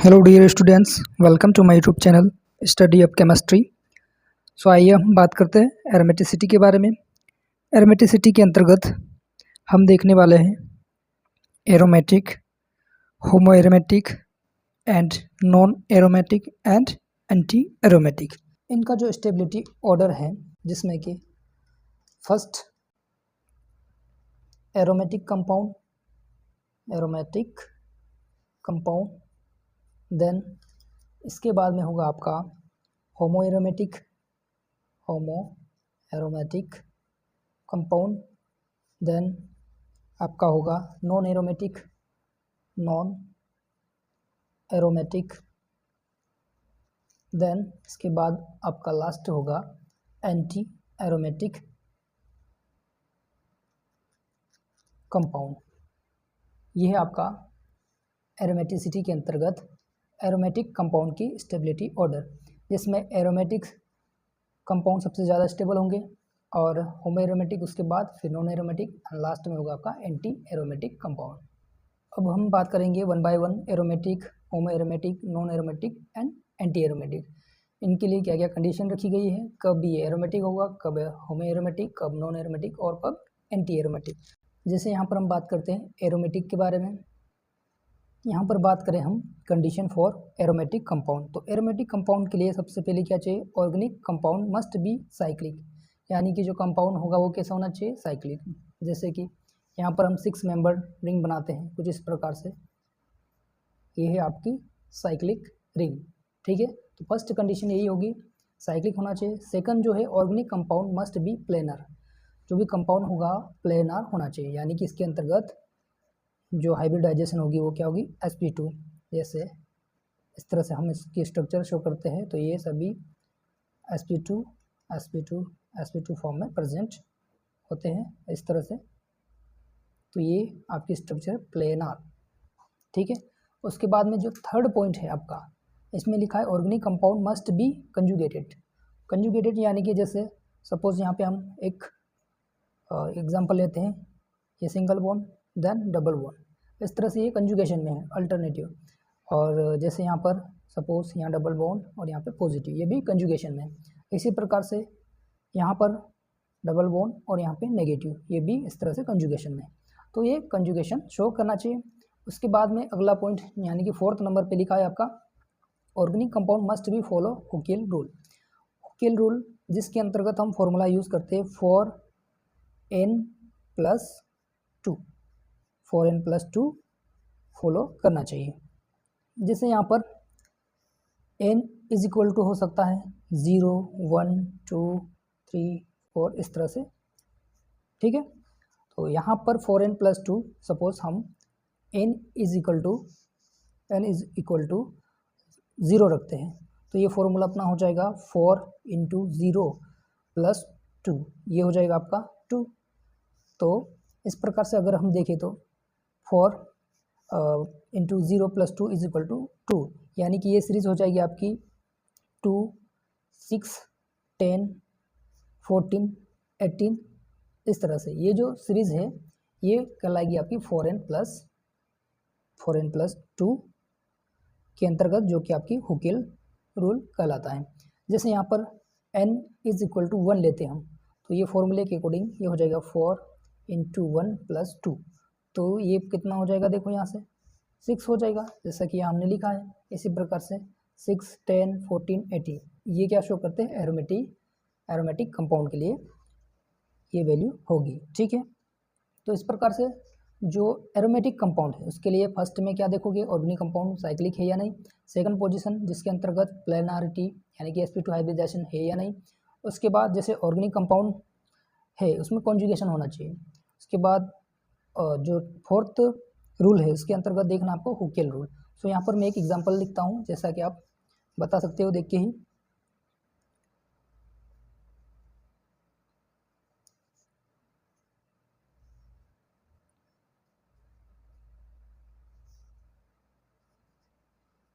Hello dear students, welcome to my YouTube channel study of chemistry. So आइए हम बात करते हैं एरोमेटिसिटी के बारे में। एरोमेटिसिटी के अंतर्गत हम देखने वाले हैं aromatic, homo aromatic and non aromatic and anti aromatic. इनका जो स्टेबिलिटी ऑर्डर है, जिसमें कि फर्स्ट एरोमेटिक कंपाउंड, देन इसके बाद में होगा आपका होमो एरोमेटिक कंपाउंड, देन आपका होगा नॉन एरोमेटिक, देन इसके बाद आपका लास्ट होगा एंटी एरोमेटिक कंपाउंड। यह है आपका एरोमेटिसिटी के अंतर्गत एरोमेटिक कंपाउंड की स्टेबिलिटी ऑर्डर, जिसमें एरोमेटिक कंपाउंड सबसे ज़्यादा स्टेबल होंगे और होमो एरोमेटिक उसके बाद, फिर नॉन एरोमेटिक एंड लास्ट में होगा आपका एंटी एरोमेटिक कंपाउंड। अब हम बात करेंगे one by one aromatic, homo aromatic, non aromatic and anti aromatic. इनके लिए क्या क्या कंडीशन रखी गई है, कब ये एरोमेटिक होगा, कब होमो एरोमेटिक, कब नॉन एरोमेटिक और कब एंटी एरोमेटिक। जैसे यहाँ पर हम बात करते हैं एरोमेटिक के बारे में। यहाँ पर बात करें हम कंडीशन फॉर एरोमेटिक कंपाउंड, तो एरोमेटिक कंपाउंड के लिए सबसे पहले क्या चाहिए, organic compound must be cyclic, यानी कि जो कंपाउंड होगा वो कैसा होना चाहिए, साइक्लिक। जैसे कि यहाँ पर हम 6 मेंबर रिंग बनाते हैं कुछ इस प्रकार से, ये है आपकी साइक्लिक रिंग, ठीक है। तो फर्स्ट कंडीशन यही होगी, साइक्लिक होना चाहिए। सेकंड जो है, organic compound must be planar, जो भी कंपाउंड होगा प्लेनर होना चाहिए, यानी कि इसके अंतर्गत जो हाइब्रिडाइजेशन होगी वो क्या होगी, sp2। जैसे इस तरह से हम इसकी स्ट्रक्चर शो करते हैं, तो ये सभी sp2 फॉर्म में प्रेजेंट होते हैं इस तरह से। तो ये आपकी स्ट्रक्चर प्लेनर, ठीक है। उसके बाद में जो थर्ड पॉइंट है आपका, इसमें लिखा है organic compound must be conjugated, यानी कि जैसे सपोज यहाँ पे हम एक एग्जांपल लेते हैं, ये single bond then double bond, इस तरह से ये कंजुगेशन में है, अल्टरनेटिव। और जैसे यहाँ पर सपोज यहाँ डबल बॉन्ड और यहाँ पे पॉजिटिव, ये भी कंजुगेशन में है। इसी प्रकार से यहाँ पर डबल बॉन्ड और यहाँ पे नेगेटिव, ये भी इस तरह से कंजुगेशन में है। तो ये कंजुगेशन शो करना चाहिए। उसके बाद में अगला पॉइंट, यानी कि 4th नंबर पे लिखा है आपका, organic compound must be follow हुकेल rule, जिसके अंतर्गत हम फॉर्मूला यूज करते हैं 4n+2 फॉलो करना चाहिए। जैसे यहाँ पर n इज इक्वल टू हो सकता है 0, 1, 2, 3, 4 इस तरह से, ठीक है। तो यहाँ पर 4n+2 सपोज हम n इज इक्वल टू 0 रखते हैं, तो ये फॉर्मूला अपना हो जाएगा 4 × 0 + 2, ये हो जाएगा आपका 2। तो इस प्रकार से अगर हम देखें तो 4 × 0 + 2 = 2, यानी कि ये सीरीज हो जाएगी आपकी 2, 6, 10, 14, 18 इस तरह से। ये जो सीरीज है ये कहलाएगी आपकी 4n+2 के अंतर्गत, जो कि आपकी हुकेल रूल कहलाता है। जैसे यहाँ पर n इज इक्वल टू 1 लेते हैं हम, तो ये फॉर्मूले के अकॉर्डिंग ये हो जाएगा 4 × 1 + 2, तो ये कितना हो जाएगा, देखो यहाँ से 6 हो जाएगा, जैसा कि हमने लिखा है। इसी प्रकार से 6, 10, 14, 18 ये क्या शो करते हैं, एरोमेटिक कंपाउंड के लिए ये वैल्यू होगी, ठीक है। तो इस प्रकार से जो एरोमेटिक कंपाउंड है उसके लिए फर्स्ट में क्या देखोगे, ऑर्गेनिक कंपाउंड साइक्लिक है या नहीं। सेकंड पोजीशन, जिसके अंतर्गत प्लेनारिटी यानी कि sp2 हाइब्रिडाइजेशन है या नहीं। उसके बाद जैसे ऑर्गेनिक कंपाउंड है उसमें कॉन्जुगेशन होना चाहिए। उसके बाद जो 4th रूल है उसके अंतर्गत देखना आपको हुकेल रूल। सो यहाँ पर मैं एक एग्जांपल लिखता हूँ, जैसा कि आप बता सकते हो देख के ही।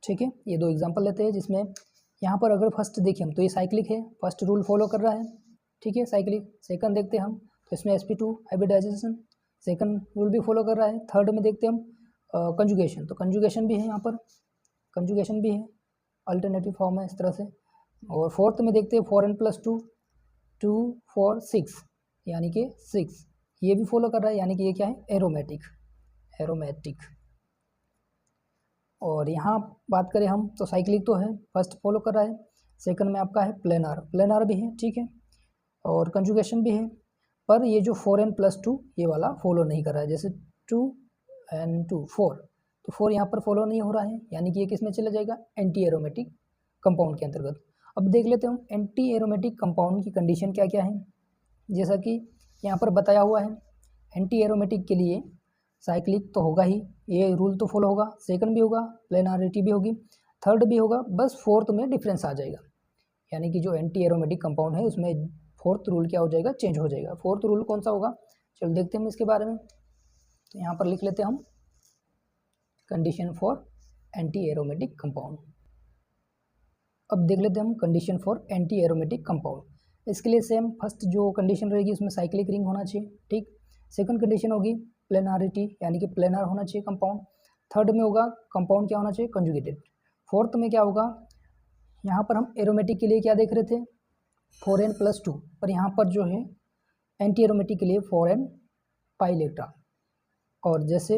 ठीक है, ये 2 एग्जांपल लेते हैं, जिसमें यहाँ पर अगर फर्स्ट देखें हम तो ये साइक्लिक है, फर्स्ट रूल फॉलो कर रहा है, ठीक है, साइक्लिक। सेकंड देखते हैं हम तो इसमें sp2 हाइब्रिडाइजेशन सेकंड रूल भी फॉलो कर रहा है। थर्ड में देखते हैं हम कंजुगेशन, तो कंजुगेशन भी है यहाँ पर, कंजुगेशन भी है, अल्टरनेटिव फॉर्म है इस तरह से। और फोर्थ में देखते हैं 4n+2 2 4 6 यानी कि 6, ये भी फॉलो कर रहा है, यानी कि ये क्या है एरोमेटिक। और यहाँ बात करें हम तो साइक्लिक तो है, फर्स्ट फॉलो कर रहा है। सेकंड में आपका है प्लेनार भी है, ठीक है, और कंजुगेशन भी है। पर ये जो 4n+2 ये वाला फॉलो नहीं कर रहा है, जैसे 2n2 4, तो 4 यहाँ पर फॉलो नहीं हो रहा है, यानी कि ये किस में चला जाएगा, एंटी एरोमेटिक कंपाउंड के अंतर्गत। अब देख लेते हैं हम एंटी एरोमेटिक कंपाउंड की कंडीशन क्या क्या है। जैसा कि यहाँ पर बताया हुआ है, एंटी एरोमेटिक के लिए साइक्लिक तो होगा ही, ये रूल तो फॉलो होगा, सेकंड भी होगा, प्लेनारिटी भी होगी, थर्ड भी होगा, बस फोर्थ में डिफरेंस आ जाएगा, यानी कि जो एंटी एरोमेटिक कंपाउंड है उसमें फोर्थ रूल क्या हो जाएगा, चेंज हो जाएगा। फोर्थ रूल कौन सा होगा, चलो देखते हैं हम इसके बारे में। तो यहाँ पर लिख लेते हैं हम condition for anti aromatic compound. अब देख लेते हैं हम condition for anti aromatic compound. इसके लिए सेम फर्स्ट जो कंडीशन रहेगी उसमें साइक्लिक रिंग होना चाहिए, ठीक। सेकंड कंडीशन होगी प्लेनारिटी, यानी कि प्लेनार होना चाहिए कंपाउंड। थर्ड में होगा कंपाउंड क्या होना चाहिए, कंजुगेटेड। फोर्थ में क्या होगा, यहाँ पर हम एरोमेटिक के लिए क्या देख रहे थे, 4n+2, पर यहाँ पर जो है एंटी एरोमेटिक के लिए 4n पाई इलेक्ट्रॉन। और जैसे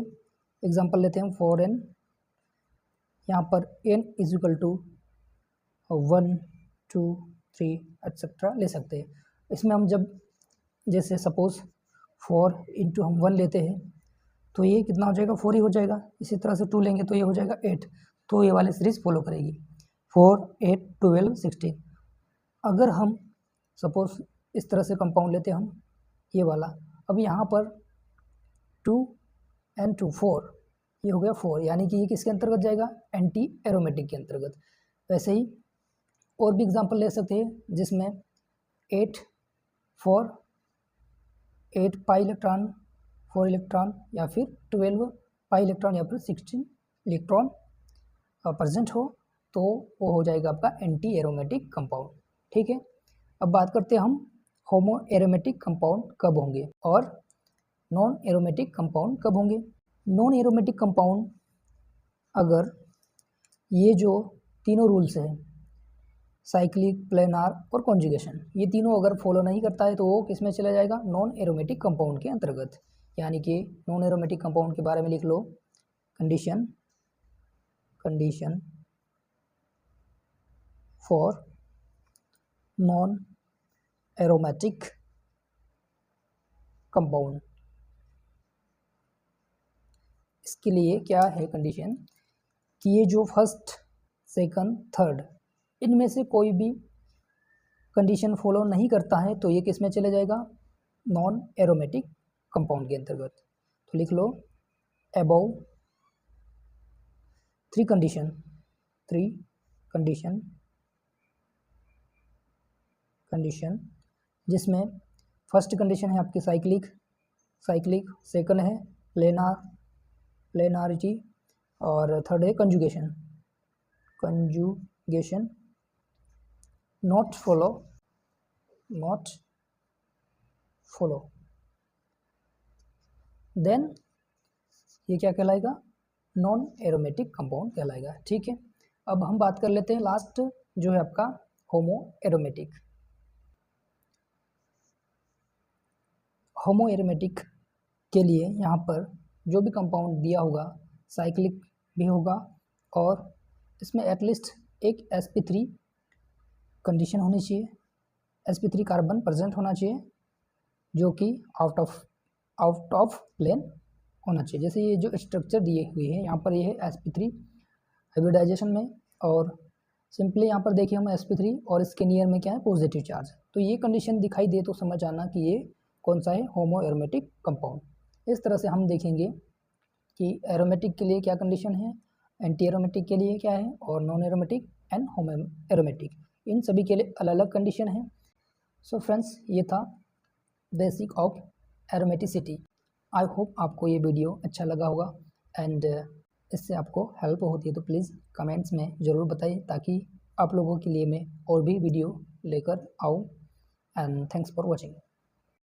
एग्जांपल लेते हैं 4n, यहाँ पर n = 1 2 3 एक्सेट्रा ले सकते हैं। इसमें हम जब जैसे सपोज 4 × हम 1 लेते हैं तो ये कितना हो जाएगा, 4 ही हो जाएगा। इसी तरह से 2 लेंगे तो ये हो जाएगा 8, तो ये वाली सीरीज फॉलो करेगी 4 8 12 16। अगर हम सपोज इस तरह से कंपाउंड लेते हैं हम ये वाला, अब यहाँ पर 2n2 4, ये हो गया 4, यानी कि ये किसके अंतर्गत जाएगा, एंटी एरोमेटिक के अंतर्गत। वैसे ही और भी एग्जांपल ले सकते हैं जिसमें 8 पाई इलेक्ट्रॉन 4 इलेक्ट्रॉन, या फिर 12 पाई इलेक्ट्रॉन, या फिर 16 इलेक्ट्रॉन प्रेजेंट हो, तो वो हो जाएगा आपका एंटी एरोमेटिक कंपाउंड, ठीक है। अब बात करते हैं हम होमो एरोमेटिक कंपाउंड कब होंगे और नॉन एरोमेटिक कंपाउंड कब होंगे। नॉन एरोमेटिक कंपाउंड अगर ये जो तीनों रूल्स हैं, साइक्लिक, प्लेनार और कॉन्जुगेशन, ये तीनों अगर फॉलो नहीं करता है तो वो किस में चला जाएगा, नॉन एरोमेटिक कंपाउंड के अंतर्गत। यानी कि नॉन एरोमेटिक कंपाउंड के बारे में लिख लो, condition for non aromatic compound. इसके लिए क्या है कंडीशन कि ये जो फर्स्ट, सेकंड, थर्ड, इनमें से कोई भी कंडीशन फॉलो नहीं करता है तो ये किस में चले जाएगा, नॉन एरोमेटिक कंपाउंड के अंतर्गत। तो लिख लो अबव 3 कंडीशन, जिसमें फर्स्ट कंडीशन है आपकी साइक्लिक, सेकंड है प्लेनारिटी, और थर्ड है कंजुगेशन नॉट फॉलो, देन ये क्या कहलाएगा, नॉन एरोमेटिक कंपाउंड कहलाएगा, ठीक है। अब हम बात कर लेते हैं लास्ट जो है आपका होमो एरोमेटिक के लिए यहाँ पर जो भी कंपाउंड दिया होगा साइक्लिक भी होगा, और इसमें एटलीस्ट एक sp3 कंडीशन होनी चाहिए, sp3 कार्बन प्रेजेंट होना चाहिए, जो कि आउट ऑफ प्लेन होना चाहिए। जैसे ये जो स्ट्रक्चर दिए हुए हैं यहाँ पर, ये है sp3 हाइब्रिडाइजेशन में, और सिंपली यहाँ पर देखिए हम sp3 और इसके नियर में क्या है, पॉजिटिव चार्ज। तो ये कंडीशन दिखाई दे तो समझ आना कि ये कौन सा है, होमो एरोमेटिक कंपाउंड। इस तरह से हम देखेंगे कि एरोमेटिक के लिए क्या कंडीशन है, एंटी एरोमेटिक के लिए क्या है, और non aromatic and homo aromatic, इन सभी के लिए अलग अलग कंडीशन है। सो फ्रेंड्स, ये था basic of aromaticity. I hope आपको ये वीडियो अच्छा लगा होगा, एंड इससे आपको हेल्प होती है तो प्लीज़ कमेंट्स में ज़रूर बताइए, ताकि आप लोगों के लिए मैं और भी वीडियो लेकर आऊँ। And thanks for watching.